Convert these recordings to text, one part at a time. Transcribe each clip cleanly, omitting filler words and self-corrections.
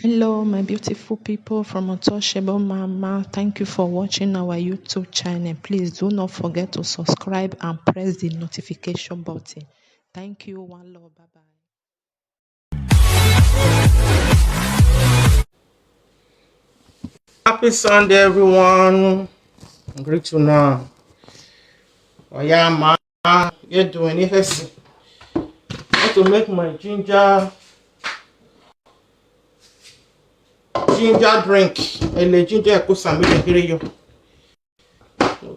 Hello, my beautiful people from Untouchable Mama. Thank you for watching our YouTube channel. Please do not forget to subscribe and press the notification button. Thank you. One love. Bye bye. Happy Sunday, everyone. Great to know. Oh yeah, ma, you're doing it. I want to make my ginger drink. A ginger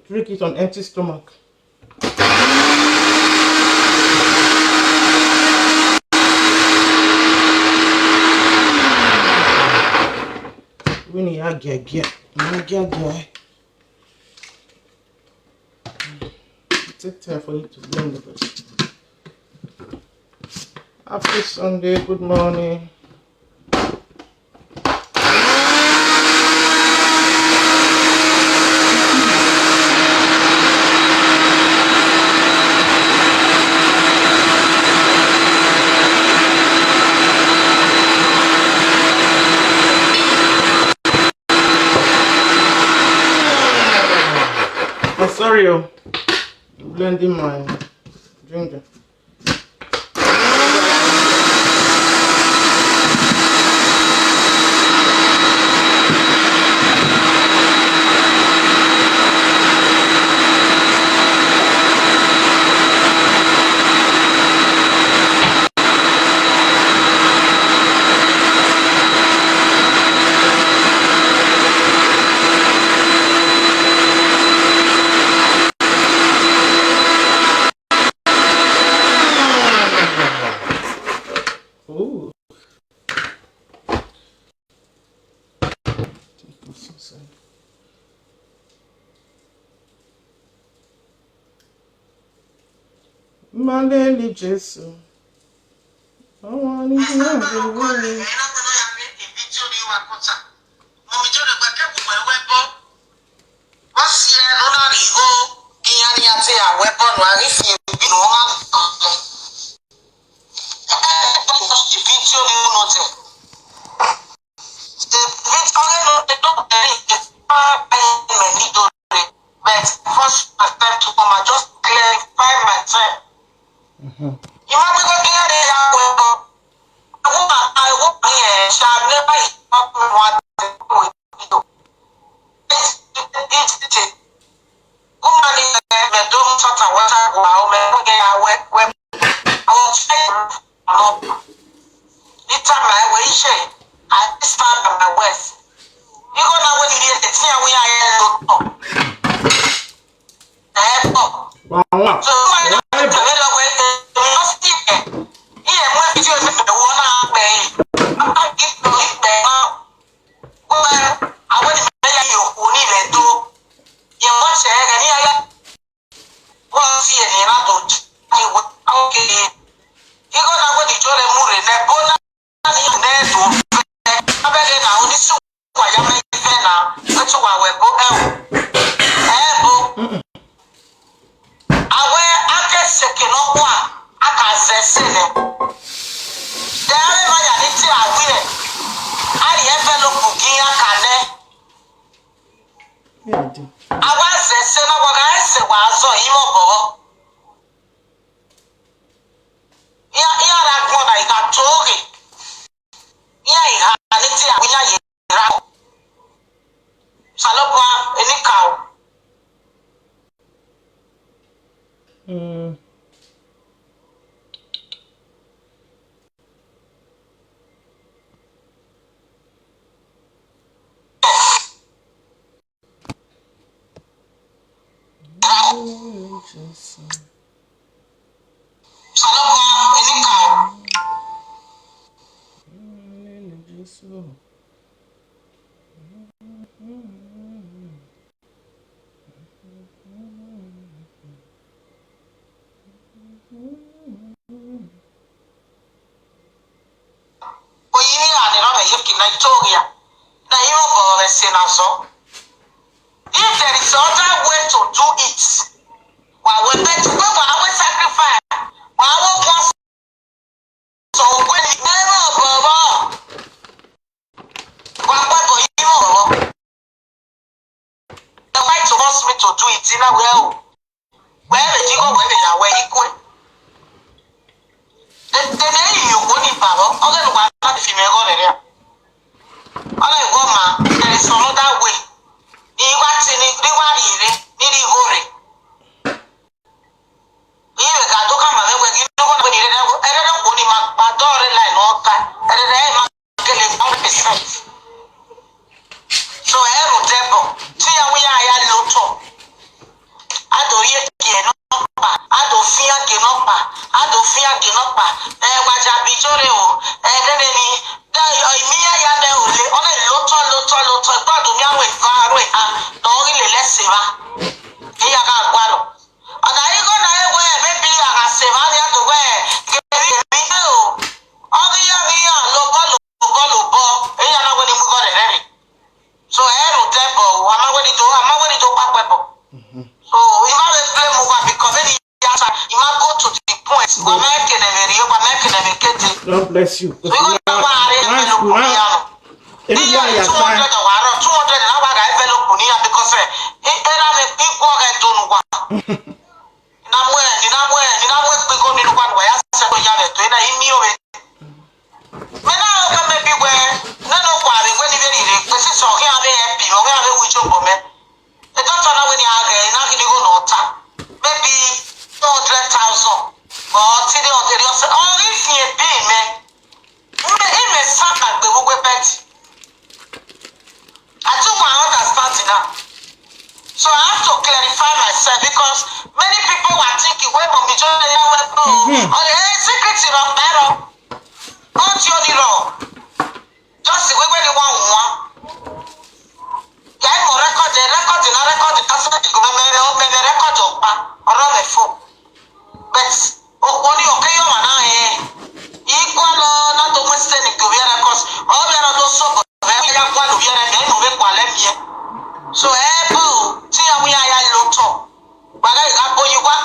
drink it on empty stomach. We need a get. Take time for you to blend the best. Happy Sunday. Good morning. Sorry, I'm blending my ginger. Ooh. Malele Jesu. I want to hear if there is other way to do it, while we bet to go for our sacrifice, while we so when it never tina well. Where the jigo where they are where equal. The name you won't power, other than what not if you may go there. All I want, there is another way. He wants in the Riwari, nearly worry. Here, I don't come and when you know what we did. I don't want him my daughter line all that. And then I'm getting 100%. So I don't tell. See how we are low top. I don't hear again. I don't fear Genopa. I don't fear Genopa. What I be Joreo. And then Mia Yane only Lotto, but do not wait far away. Don't really let's see. Here I got one. And I go now where maybe I have Sevania to wear. All the young logo. Here I know when you got it ready. So I don't temple. I'm not going to pack weapon. So if I play more because any you might go to the point. God bless you. Maybe 400,000 or 300,000. All this year, man. I took my understanding now. So I have to clarify myself because many people were thinking, wait for me, or the secrets in a battle. Don't you know? Just the way when you want. Yeah, I'm record the person to go record around the phone. But only okay, you are now equal not to Western because all the other so so we are low. But you what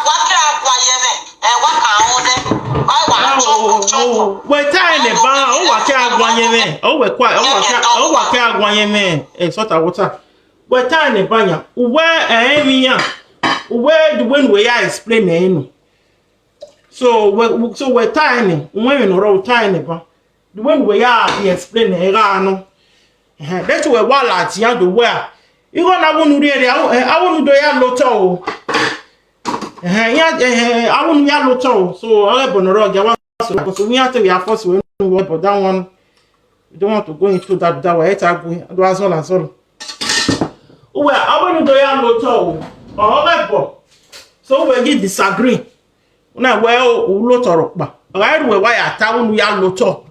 we're tying the bar. Oh, I can't go in there. Oh, we're quite. Oh, I can't go in there. It's what I water. We're tying the banner. Where am I? Where the when we are explaining. So we're tying. When we're all tying the bar. The when we are explaining. That's where while at the other where. You gonna want to read I want to do a lotto. I want to lotto. So I have on the road. So we have to be a force when we work, but that one we don't want to go into that way. It's all and so. Well, I want to do a lotto. Oh, so we get disagree. Now, well, lotto. Right where I town we are lotto.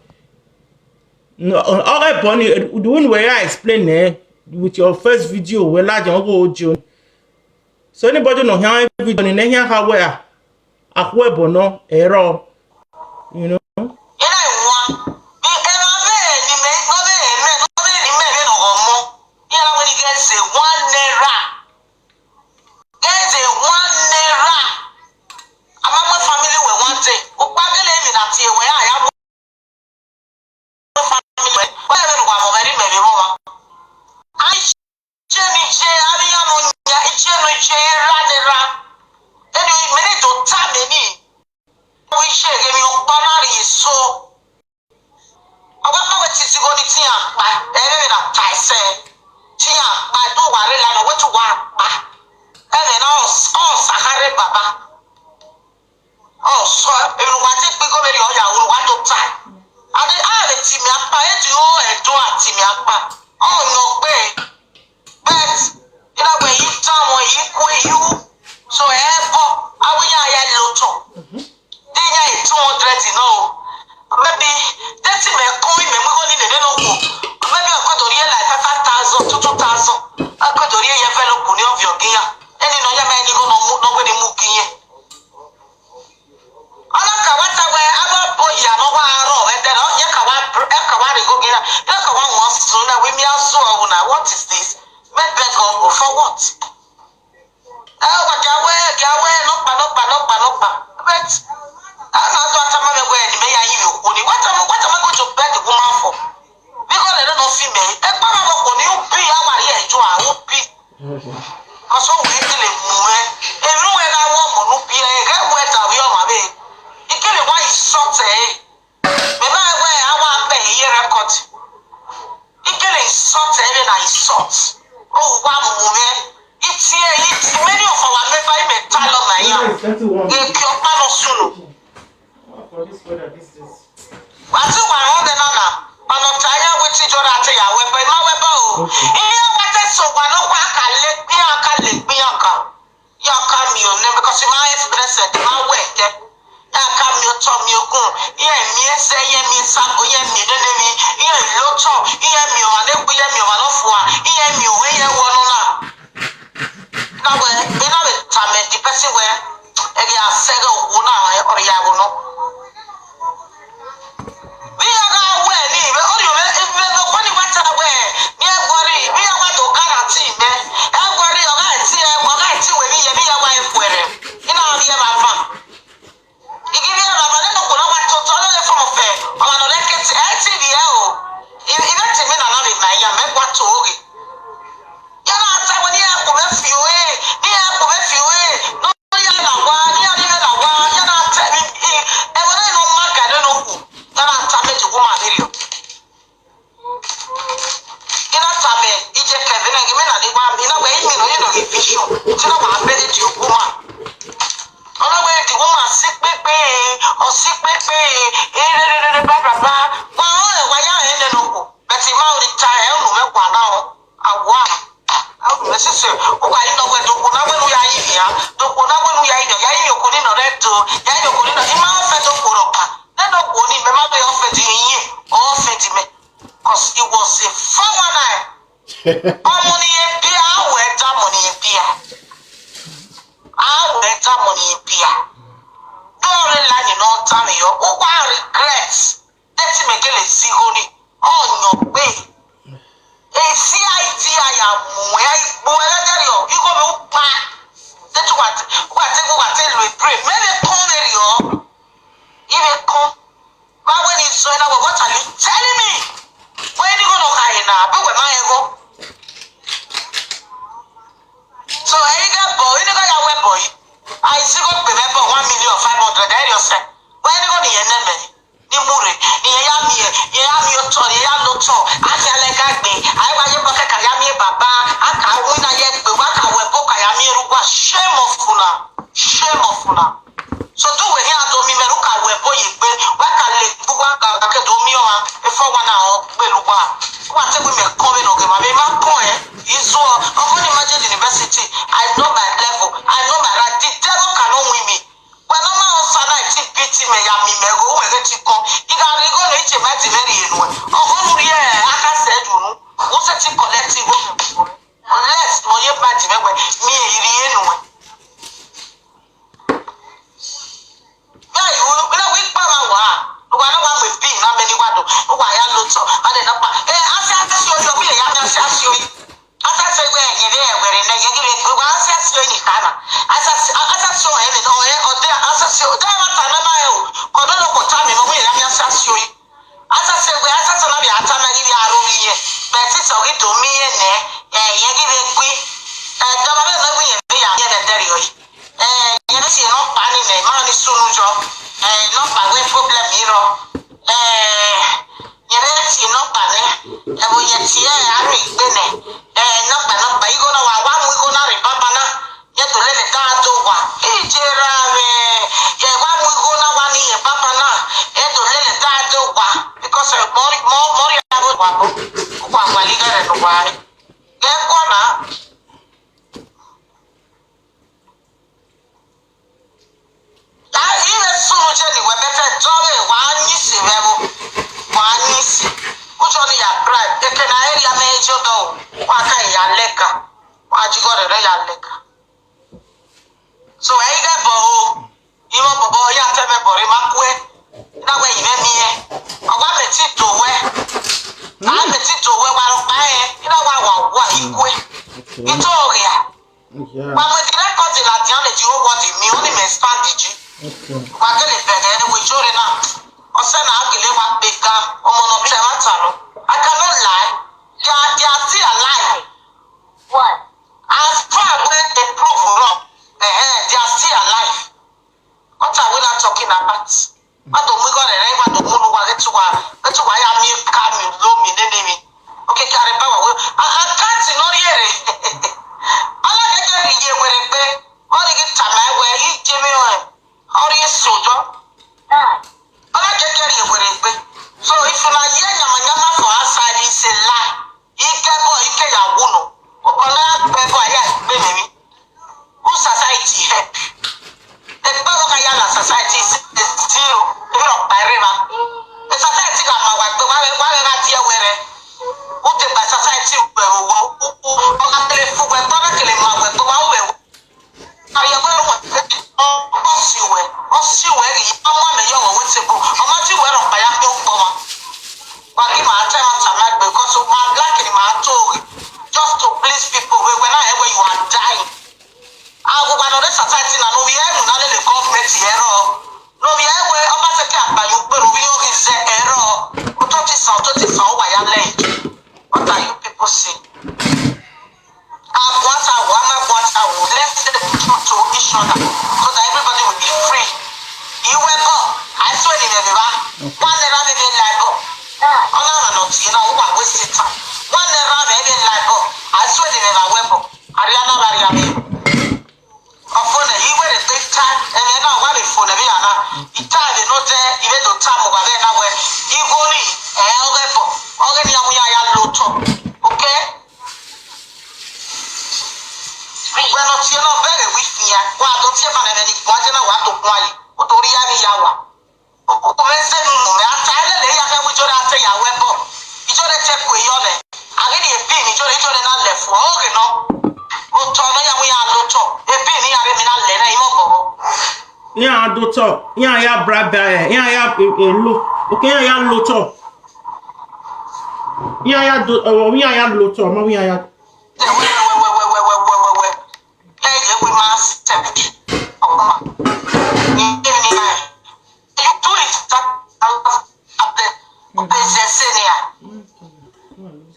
No, all right, Bonnie, the one where I explain there. With your first video, we large and go June. So anybody know how video in here how where a web or no error, you know. What is this? For what? But I'm not going to what am I going to beg the woman for? Because they don't know female. Cause we kill him move. Everywhere I want mo be a get wet away on my way. He kill him why he shot me na where I want pay here record. He kill him shot even I shot. Oh one move. It's here, it's many of our members in Talo Maya. If you're not a solo. For this weather, this is. What's the one on the Nana? On a tire with each other, I tell you, weapon, my weapon. Here, what is so one of our Bianca. You come you name because my express my way. I come you to me, you go. Yeah, me say, yeah, me, Sako, yeah, me, the enemy. Yeah, Loto, yeah, me, and then we have me one of one. Yeah, me, where you want. Now, when I time the person where I said, oh, or Yagono. We are now where if the funny went away, near worry, we are what to guarantee, man. And worry, I see when he be a wife with him. In our dear mama. He give you a man, no one to tell you from a fair. Or another gets LTVL. Even to me, I love it, my young man, what to hold it. Because it was a fun night. Money in beer, I went down money in beer. I went down money in beer. Don't rely on time, your own regrets. Let's make it a zigoni on your way. A CIT, I am where you go back. That's what we pray. Maybe come here, even come. But when it's so, what are you telling me? When you go to high now, but where my go? So I got boy, you got your boy. I see go remember 1,500,000. There you say. When you go to the enemy, the Muri, Yami, your Tony, Yaloto, I feel like I be. I want you back at Yami Baba. I can't win a yet, but what I will book Yami Ruba. Shame of Funa. Shame of Funa. So do we hear to me, look at where boy, what can live, what can do me if I want to what we may come in, okay, my point is so I'm going to imagine university. I know my level, I know my right. The devil cannot win me. When I'm on Sana, I think beating me, I mean, go where they come. You got to go to each imaginary anyway. Oh, yeah, I can say, you know, what's a thing collective? Unless no, you imagine me, anyway. Yeah, you will be a weak power. Why not with being how many want to? Why I look so? I didn't know. Hey, I said, you're me. I'm not you. I said, where you're there, where in the you I said, you're in Ghana. I said, so, or there, I said, so, there was another. Or don't know what time in the way I'm just you. As I said, we are such a lot of time. I give you a room here. But it's a way to me and there. You give it quick. And the other way, we are here and there. You see, not planning a man is soon job. Not by way problem here. You know, and we yet here, I read dinner. Not by you gonna one we gonna repapana. Yet to let it down to one. One we gonna one here, papana. Yet to let it down to one. Because more about one leader and why. Get gonna. Even so much anyway, better job one is level. One is which only a bribe. They can area major though. What kind of liquor? What you got a real liquor? So I got bow. You want to boy, you tell me for him up way. That way you me. I want the tip to wear. I'm the tip to wear while buying. You know what you quit. It's all here. But with the record in that you want me only may stand you. Okay. We're going to bed and we're showing up. Or send out the liver big or monoplamatano. I cannot lie. They are still alive. What? As far as What are you people saying? Let's say the truth to each other so that everybody will be free. You were I swear in the one around the labor. Not you know who are wasting time. One around the labor. I swear in the weapon. Ariana Mariami. Often you were a big time and then I want it for the Viana. It time is not there, even though time over there now where you only a weapon. Already we are low top. Okay? We're not you know very with me. Why don't you have any question? I want to buy Otoriani Yawa. Opense no me atale le ya we jore ate ya wepo. Ijore check we yole. Agini e pin ijore na left wo oge no. O to no ya we ya loto. E pin ni are mi na le na imo bobo. Ya doto. Ya braba ya lo. Okay ya loto. Ya loto. Ma we ya We must step. Oh. You do it up the senior.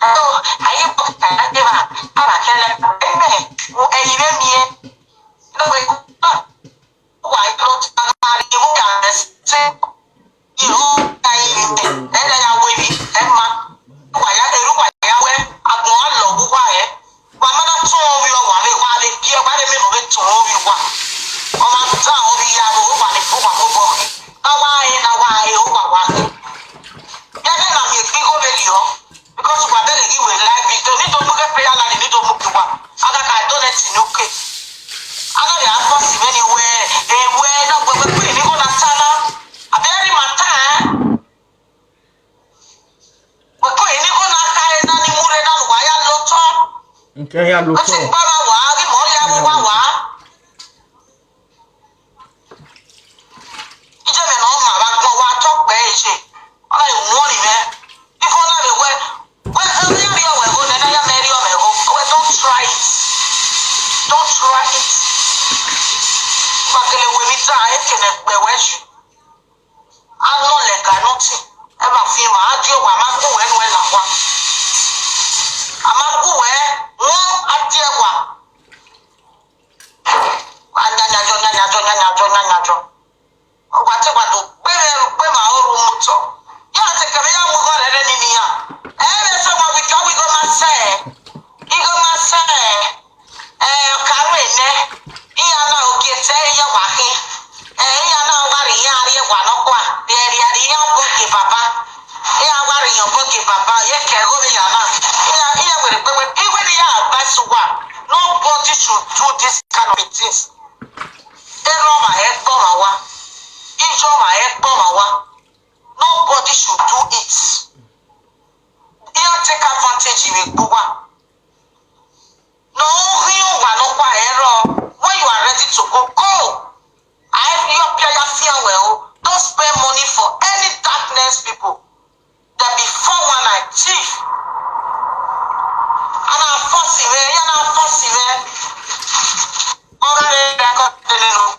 Oh, I am because we are begging you in life. You don't need to move a prayer line, you need to move to one. Other I don't let you know. I know they are possible anywhere. They were not going to be able to tell them. A very matter. But when you go to carry any more than why I look up. Okay, ya loto. Don't try it. Magele we mi ta e kene pe wesu. Ano le ka nothing. E ma fi ma adi o wa ma ku we nu e la wa. Ama ku we won adi e wa. Anya. O wa te wa do pe ma o ru moto. Ya te ka ya mu go re ni ni ya. E le so ma we go ma say. Igo ma say. Karene, Iana Ogete, Yawaki, Iana Wari Yari, Wanokwa, Yari Bogi Papa, Iawari Bogi Papa, Yekego Yana, even the best one. Nobody should do this kind of things. Eroma Ekbomawa, Ijoma Ekbomawa, nobody should do it. You take advantage of it. No, you are not when you are ready to go, go. I fear well. Don't spend money for any darkness people. There be 419 chief. And I'm forcing it, and I'm forcing it. Already, I got the little.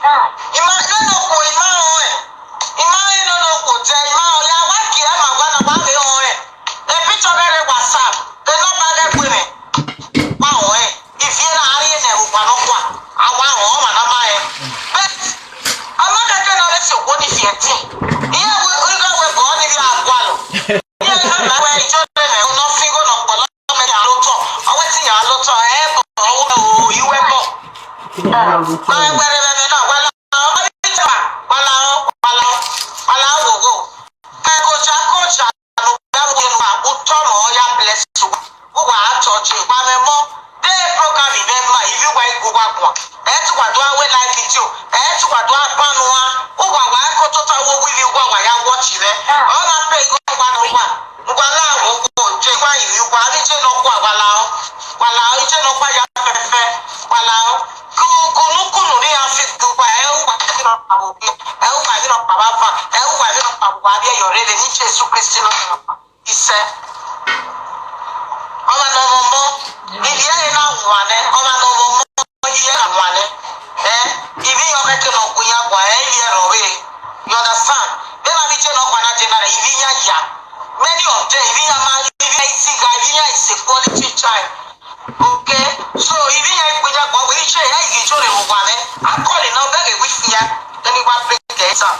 Ima no ko ima o e. Ima no ko te ima o ya wa ki e ma wa na wa me o e. E picture be WhatsApp. The number dey pe me. Ma o e. If you na ari e na kwa no kwa. Awa o ma na ma e. But amaka ke na le so ko ni fieti. Iye we go we go ni bi agwa lo. Iye na we jo me no figo no polo me ya lo to. Awe ti ya lo to e bo o iwe bo. Iyore ni Jesu Kristi no ise ọma no mo ibi e na nwane ọma no mo iye na nwane ibi yo meke no kunya kwa iye rowe you understand then abi je no kwa na general ibi nya ya many of them ibi ya ma ibi isi ga ibi ya is a quality child okay so ibi ya kunya kwa we che ya igi chore mo kwa ne akọli na obe ge wifi ya then iwa break the exam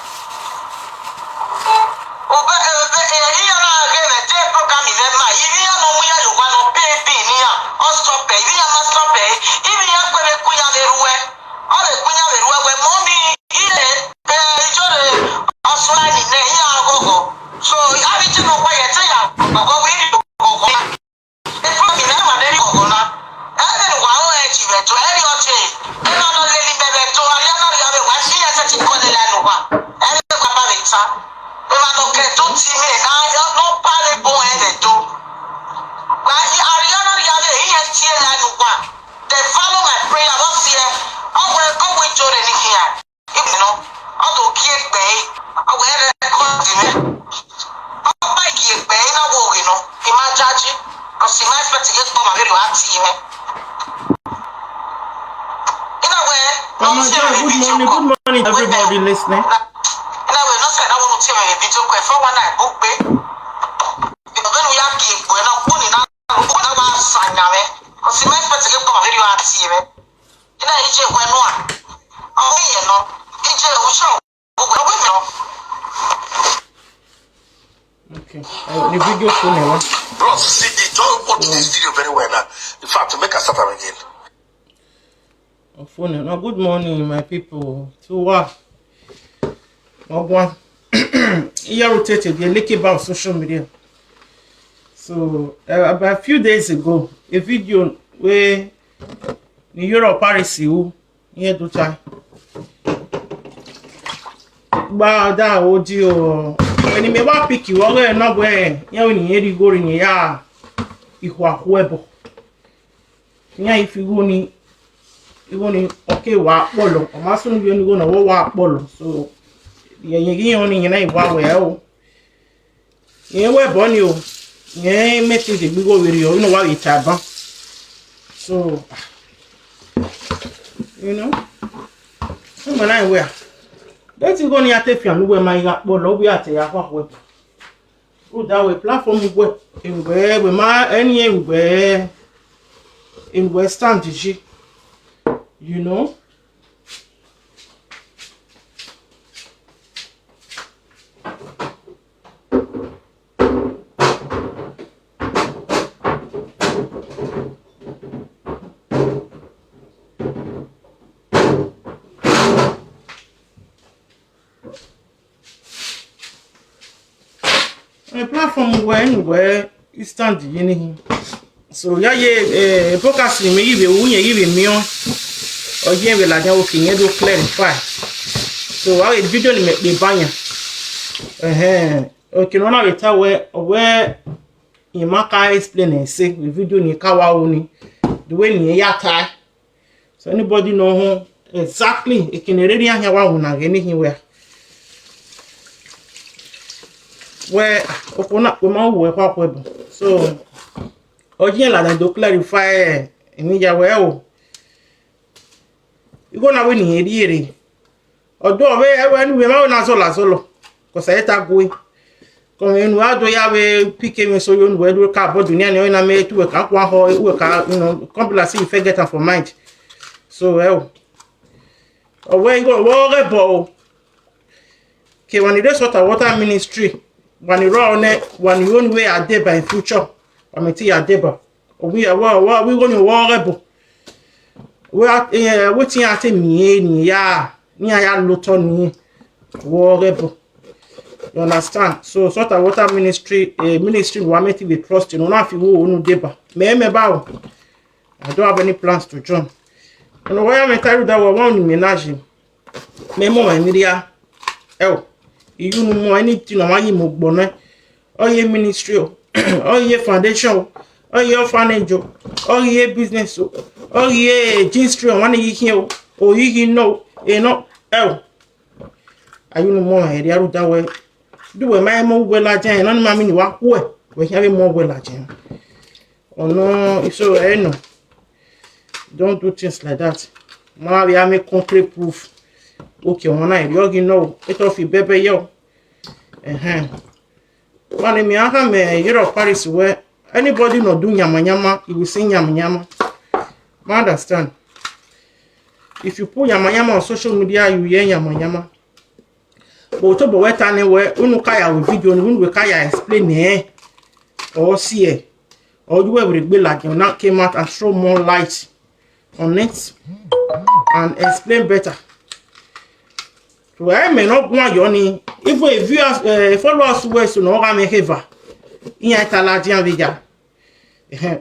Good morning, everybody listening. Okay, the video phone now. Bros, see, don't watch this video very well now. In fact, to make us start again. Phone now. Good morning, my people. To what? One. Utete, the lake about social media. So about a few days ago, a video where Iyore Paris you here to try. But that audio when you may pick you all no way. You when you go in ya ihwa huebo. Yeah, if you go ni okay wa polo. O ma sunu bi oni go na wo wa polo. So yen oni na iwa we o. Yen we bo ni o. Yen make the big go we o no wa it aban. So you know. So man I wear. Let's go near Tefian where my lobby at a web. Good that way platform web in where we might anywhere in Western DG. You know. A platform where you stand in so yeah podcast me give unye give me on or yeah we like okay you do clarify so I video ni me banya okay no na we tell where in maka explain and say we video ni kawa oni the way ni yata so anybody know exactly it can already here wa una anywhere where opona we ma wo kwa kwebo so oje la do clarify emi ya we o igo na we ni eri Although we na solo. Cause I ta go. Come in do ya we pick me so you we do car board dunia na me to we ka kwa ho we ka come like see if I get am for mind. So when go rebel. Okay, when you sort of water ministry, when you run it, when you own way a day by future, I mean, see a deba. We are we going to war rebel. We are waiting at me, ya, near ya luton war rebel. You understand? So, sort of water ministry, ministry, we are making with trust, you know, if you will, deba. Me bow. I don't have any plans to join. And why am I telling that we want to manage him? Me more media. You know anything on my mobile, or your ministry, or your foundation, or your orphanage, or your business, or your industry, or one you hear, or you know, are you no more area that way? Do a man more well agent, and mammy walk away, we have more well agent. Oh no, so no. Don't do things like that. Now we have a concrete proof. Okay, one night you know it off your baby yo. One me aha me Europe Paris where anybody no do nyama you will see nyama. Understand? If you put nyama on social media you hear nyama. But to be tane where unu kaya with video unu we kaya explain or see or you will be like you not came out and throw more light on it and explain better. So I may not want Johnny. If we viewers follow us west to know I'm a heaver. In a Taladian Vija.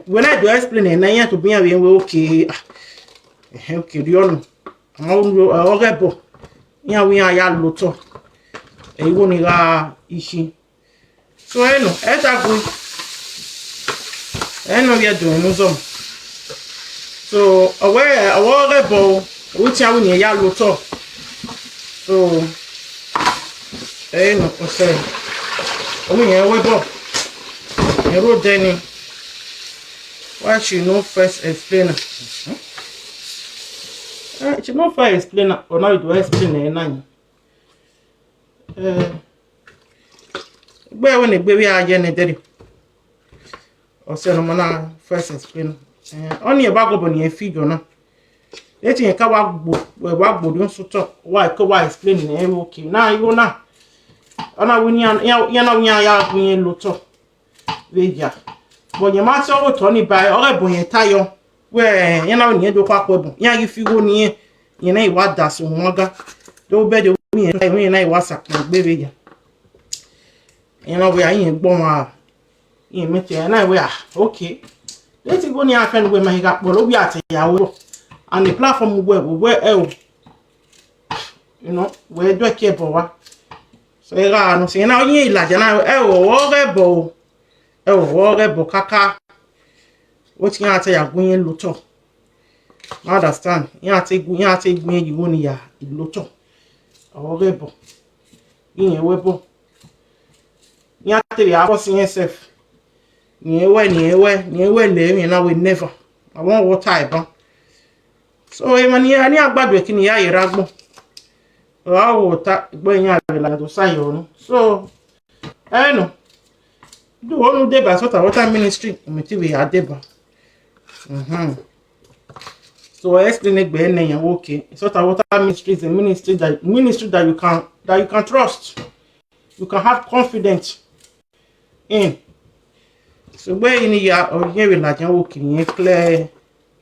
When I do explain, I have to be okay. Okay, Dion. I'm all rebel. Yeah, we are ya loto. A uniga ishi. So I know, as I know we are doing some. So aware, our rebel, which are we ya loto. So, no, say, we go. I wrote Danny. Why she no first explainer? She no first explainer, or now do explain nine. Where when the baby are Jenny or say no man first explainer. Only a bag up on your figure now. Let me come back. We work don't so talk. Why? Why explain? Okay. Now you na. Ona we ya we loto. Veja. But you must all Tony by or boy tayo. Where you know do kwa kwebo. Ya if you go near you know what that's moga. Do be the we na WhatsApp na bebeja. You know we are in bomb. You meet you na we are okay. Let's go near friend we my got we are ya. And the platform where you know where do I care for? So no say now you like na rebel kaka. What you say you going loto? Understand? You take me you go ya loto. Rebel. In a webo. You take ya boss yourself. Near we now we never. I want what type. So emani ani agbado kini ya iragbo o ta gboyan la do sayo so no do wonu deba sort of water ministry umiti we adeba so explain egbe eyan okay sort of water ministry is a ministry that you can trust, you can have confidence in. So where in ya or here we like okay clear.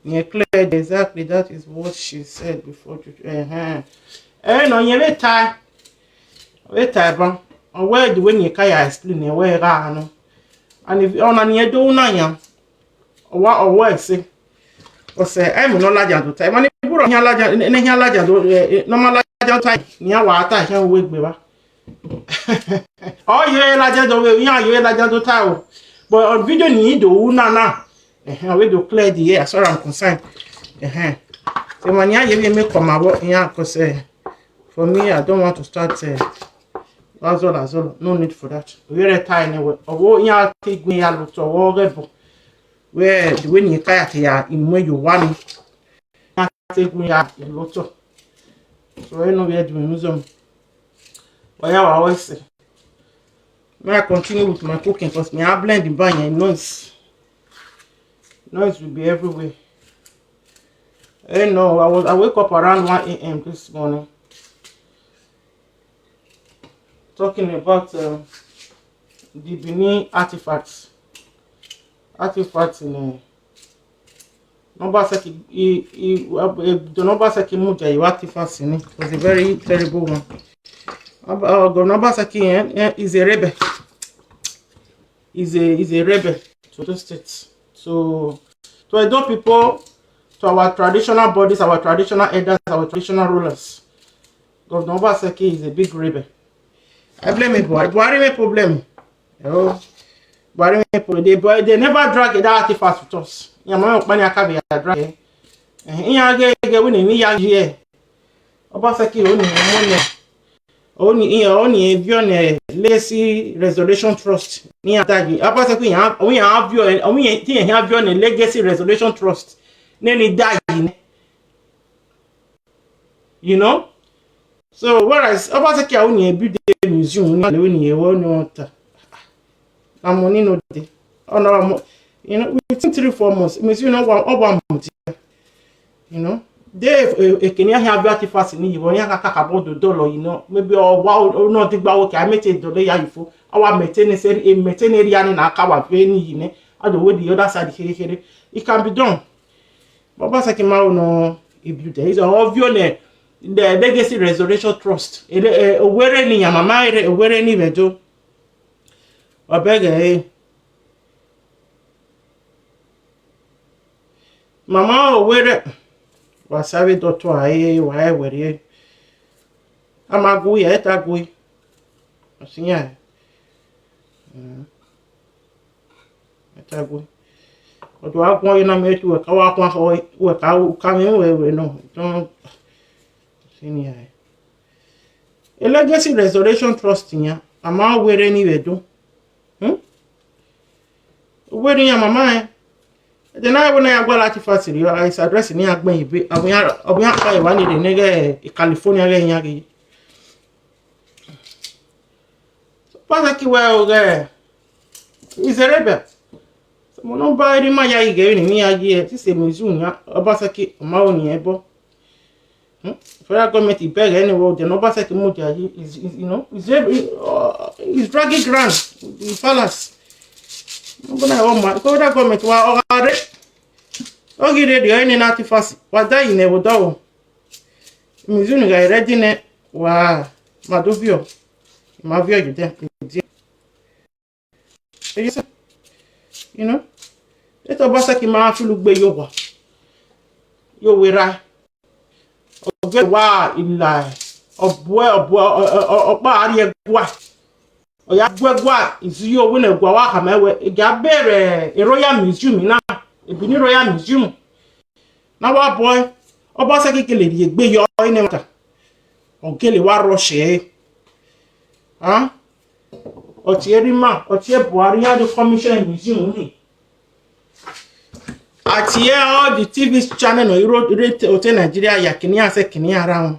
Yeah, clear exactly. That is what she said before. No, you wait time. Or where do when you can explain where no. And if you're on your do na or what or what say. Or say I'm no larger to time. And if you put on larger, normal larger time. Near water can wait me. Oh, you're larger the way you're larger to time. But on video need do na. We do clear the air as far as I'm concerned. So when you make come about here, because for me, I don't want to start. That's all. No need for that. We're tiny. Oh, yeah, take me out to all rebel. Where the when you kayak here, in where you want, take me out in lotto. So I know we are doing museum. But yeah, I always say. May I continue with my cooking because me I blend the bang and noise will be everywhere. No, I wake up around 1 a.m. this morning talking about the Benin artifacts. Artifacts in number second the number second muja you artifacts in it was a very terrible one. The number second is a rebel. Is a rebel to the states. So to adopt people to our traditional bodies, our traditional elders, our traditional rulers. Governor Obaseki is a big rebel. I blame him. Buhari me problem. Oh, Buhari me problem. They never drag that artifact with us. Yamama Okpani Akabe drag. Iya ge win ni ya je. Obaseki oni evion legacy restoration trust. Ni atagi. Obaseki yan we have your legacy restoration trust. Neni dagi. You know? So whereas Obaseki only build a museum ni want na money no dey. Oh no, you know, within 3-4 months, museum no one month. You know, they Kenya have artifacts ni you yan kaka about the dollar, you know, maybe or no think about okay, I met a dollar ya ifo. Our maintenance area ni na aka wa fe ni yi ne. I the way the other side here. It can be done. But Obaseki ma no e build there. It's obvious the legacy restoration trust where ni yamama where ni bejo obege mama where wasabi doctor aye wa were amagu ya etagui asinya etagui odo akwon ina metu we ka wa kwon ho we ka mi we no don senior. A legacy restoration trust nya ama were ni wedo. Where ni mama the na when I go artifact ri is address ni agbon ibe obian pa iwa ni de nege California re nya ge. Pasaki well ge is a rebel. So mo no ba ri ma ya ige ni ya ye ti se museum nya Obaseki ma oni ebo. Federal government is beg anyway. The number second is you know is dragging ground the palace. I'm gonna have my federal government wa already. Okay, the any artifact. What that you never do. Museum guy ready ne wa madovio. Ma vio you there. You know. Let Obaseki ma fi lu gbe yo wa. Yo wera. Wa ila opa ari egwa oya gwegwa izi yo we na egwa wa kamewe ga bere royal museum na ebini royal museum na wa boy Obaseki kele ri egbe yo ine mata ogele wa roshe Otieri Buhari had the commission museum ni at here all the TV channel no Utete Nigeria ya kini ase kini around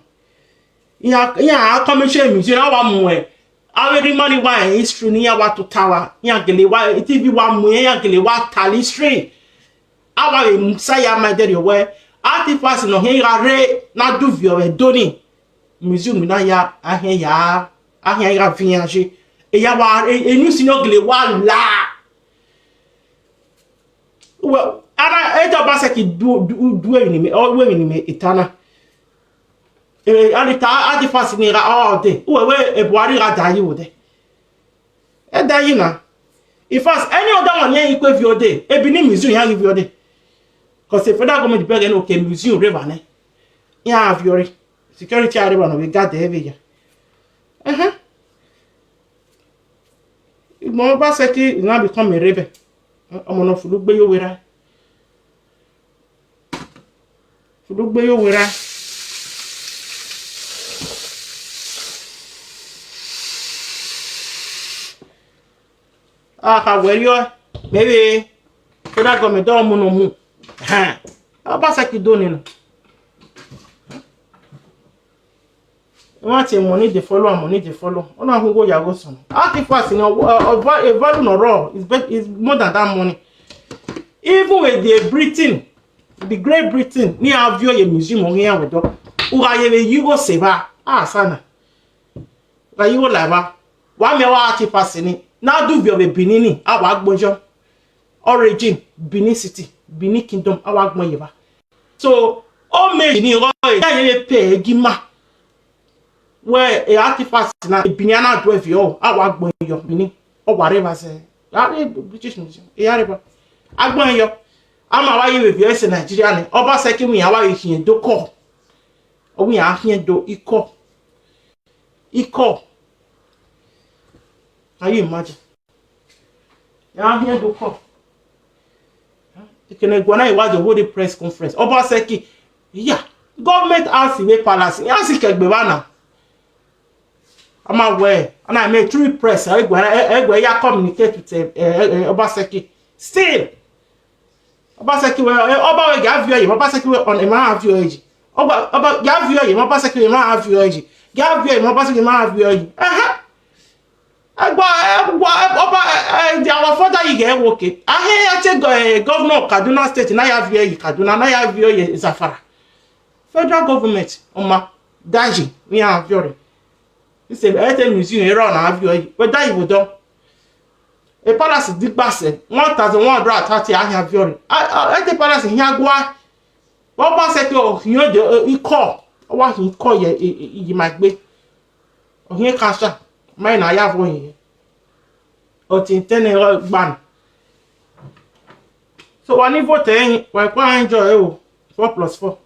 ya commission museum wa mu aweri money wa history ni ya wa to tower ya gele wa TV wa mu ya gele wa tali history awa we musa ya ma there we artifacts no he re na do vio we doni museum na ya ahia ya fianche e ya wa enu sino gele wa la well Eta Obaseki do enemy or women etana. Artifacts ni all day. We Buhari ga die wo de. E die na. In fact, any other one here equal view day. E bi ni museum here give you day. Cause the federal government beg okay museum river ne. Ya have your security river no we got there every year. Mo Obaseki now become a rebel. Omo no fulu gbe yo wera. Fudugbe yo wera ka werio maybe federal government don mu no mu Obaseki do ni no want money they follow and money they follow. Oh no, go ya go son. Artifacts in a value no raw is more than that money. Even with the Britain, the Great Britain, ni avio ye museum on here with dog. Uga ye go seba. Sana. Ga you lava. Wa me wa artifacts ni. Now do be Benin, our Agbojo. Origin, Benin City, Benin Kingdom, our Agboyeva. So, all me ni roy, ya pay gima. Where a artifact na Biniana do if you our Agboyo, Benin, or whatever say. That British Museum. Yareba. Agboyo. I'm away with you as a Nigerian. Oba second me away here do call. Or we are here do equal. Equal. Can you imagine? Yeah, here do call. You can go now watch the whole press conference. Obaseki, yeah, government house in the palace. Yeah, see Kegbana. I'm aware, and I made through press. I go communicate with Obaseki. Still, Obaseki Oba have you. Obaseki on a man have you age. Oba have you. Obaseki man have you age. Have you. Obaseki man have you age. Our father you get okay. I hear governor of Kaduna State. Now have you Kaduna. Now have you Zafara. Federal government. Daji. We have Iyore. This is a museum around. Have you? But that you do. A palace is big basse. 1,130. I have Iyore. At the palace in Yagua. What was it? You know the call. What he call you might be. Or here casha. Mine I have one here. Or tin ban. So when you vote, we're quite enjoy 4+4.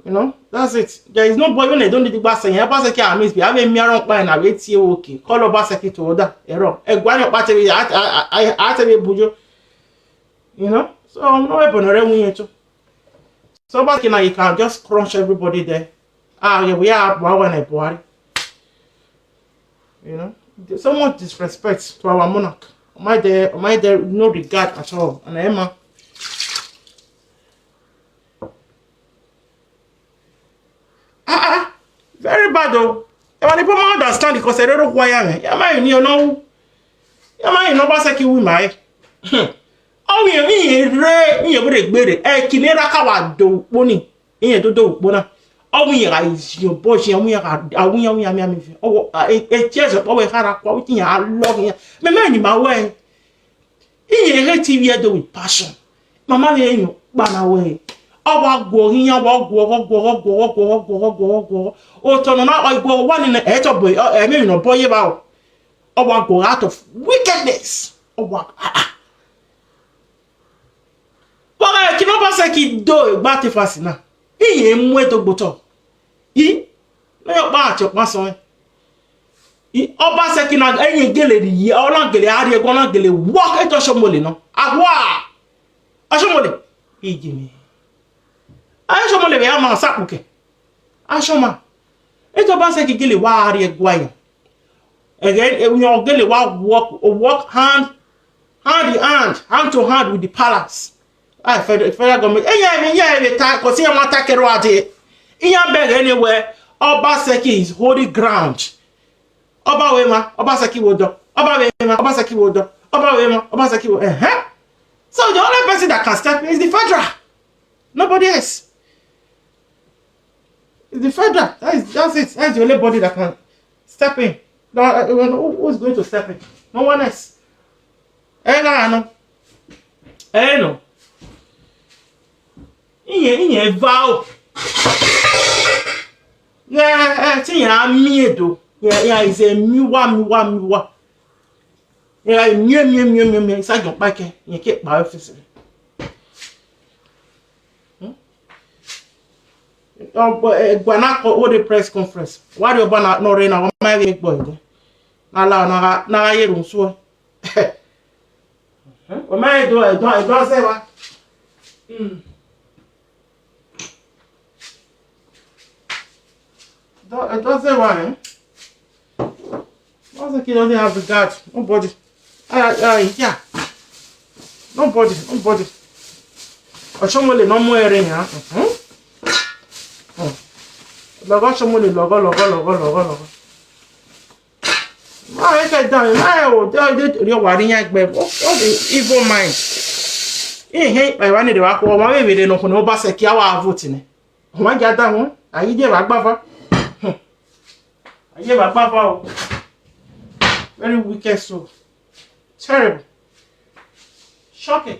You know, that's it. There is no boy when they don't do the bass and Basaki and Miss. I have a mirror by and I wait here okay. Call a Basaki to order. Error. A guano battery. I tell you, Bujo. You know, so I'm not able to run. So back now you can just crunch everybody there. Yeah, we are one a boy. You know, there's so much disrespect to our monarch. Am I there no regard at all? And Emma. Very bad though. And when people understand because I don't know why I am. You know, Basaki we my. Oh, you break better. Kinera kawa do boni. Do bona. Oh, we is your boy. We are. Oh, a chest of our hara quality. I love you. My man in my way. He hate TV do with passion. Mama, you ban away. Oh, go here, go. Oh, turn out I go one in the head of boy. I mean, no boy about. Oh, go out of wickedness. Oh, what? Well, I cannot pass a do batty fascina. He ain't wet to bottle. He no batch of my son. He Obaseki na any gele ye or not gele are gonna gele walk at Oshomolino. Agua Oshomole. He give me. I Shomole be a man sapuke. Ashoma. It's Obaseki gele wa are guay. Again, when you gele walk hand to hand with the palace. I federal government. Yeah, because he am attacking Rwadi. In your beg anywhere, Obaseki is holy ground. Obawema, Obaseki wodo. Obawema, Obaseki wodo. Obawema, Obaseki wodo. So the only person that can step in is the federal. Nobody else. It's the federal. That's it. That's the only body that can step in. Who's going to step in? No one else. No. Inye vow. Yeah, tinya miedo. Yeah, is a miwa. Yeah, new. It's like your back. You keep my office. Oh, but all the press conference. Why do you ban no rain? I'm my big boy. Na ye room so. What may I do? I don't say what. It doesn't why. What's the kid doesn't have regard? Nobody. Yeah. Nobody. Or somebody no more ring, huh? Logo chomole logo. I get down. They worrying all the evil mind. Hey, I wanted to walk over maybe they know no baseki our voting. One get down. I give a buffer. I give a buffer. Very wicked soul. Terrible. Shocking.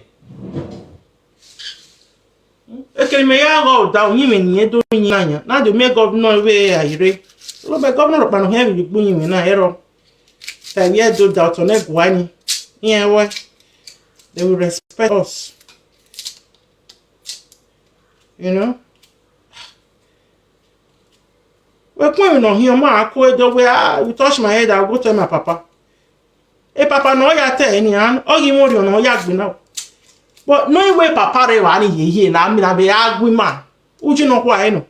Okay, may I go down you in ye doing yanya. Now the make governor way Iyore. So by governor of Panoheavy, you bring him in a hero. That do doubt on egg wine. Yeah, what? They will respect us. You know? Well, when on here, I call the way you touch my head, I'll go tell my papa. Hey, papa, no, ya tell any hand, or you want no yak now. But no way, papa, they want ye, and I'm going to be a good man. Would you know why I know?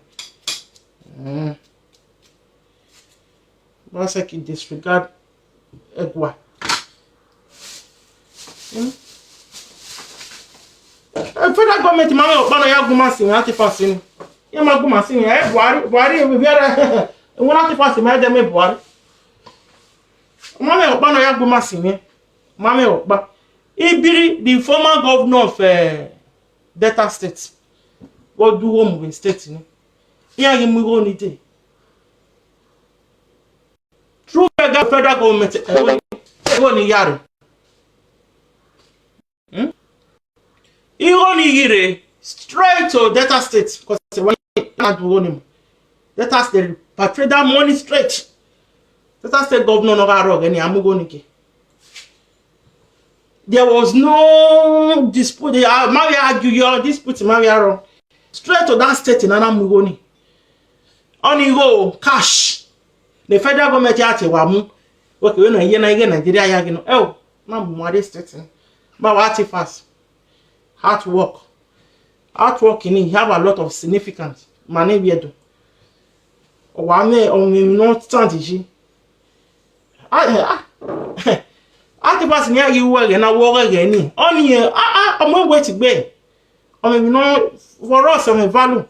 Once I can disregard egg. Federal government mama okpano ya gumasin atifasin ya ma gumasin ya Buhari we biara won atifasin ma dem Buhari mama okpano ya gumasin mama okpa Ibiri the former governor of Delta State go do home with state ni ya gi mu go ni dey through federal government go ni Iyore Iyore straight to Delta State because when not him. Delta State patrol that money straight. Delta State governor no garog any amugonike. There was no dispute. Maria argue your dispute Maria straight to that state in Anamugoni. Only go cash. The federal government yate wamu. Okay, we no here na Nigeria ya gino. Oh, na Buhari state. But what if fast? Artwork. Artwork in it have a lot of significance. Mane biedo. Wane on not strategy. Artifacts near you work and I work again. Only I'm not waiting be. I mean, you know, for us, some value.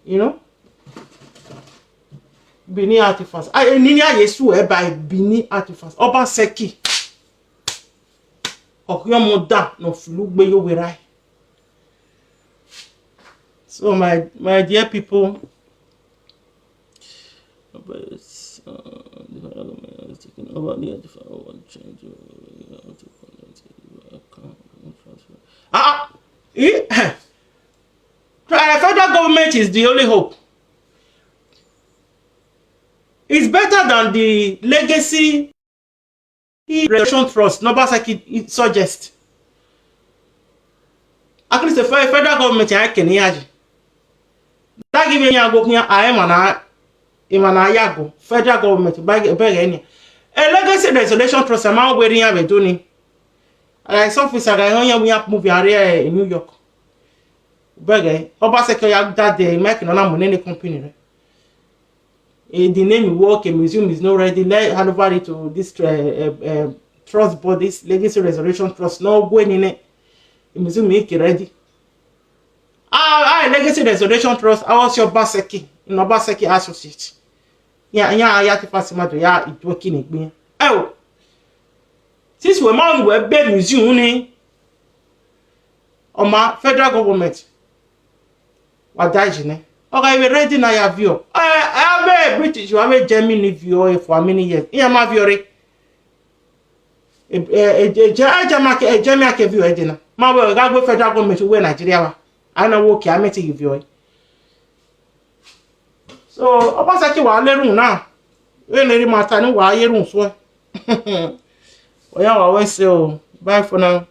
You know? Bini artifacts. I need Yesu by Bini artifacts. Oba Seki. Moda no flugbe yo werai. So my dear people, federal government is the only hope. It's better than the legacy Restoration Trust. Numbers like it suggests. At least the federal government I can hear. That give me a go here. I am an Yago. Federal government beg any. A legacy restoration trust. I'm out wearing a doing. I saw officer I only have movie area in New York. Beg Obaseki that they make no money company. The name work a museum is not ready. Let hand over it to this trust bodies, legacy restoration trust. No going in it. The museum make it ready. Legacy restoration trust. I was your Baseki, in Obaseki associate. Yeah, I to pass matter. Yeah, it working it me. Oh, since we man we be museum ni, my federal government. What daji okay, we ready now your view. I have a British, you have a Germany view for many years. Here my view. Germany view edina. Ma we go federal government we Nigeria. I know okay, I met you view. So, Obaseki wa lerun na. We leri mata ni wa yerun so. Oya wa we say bye for now.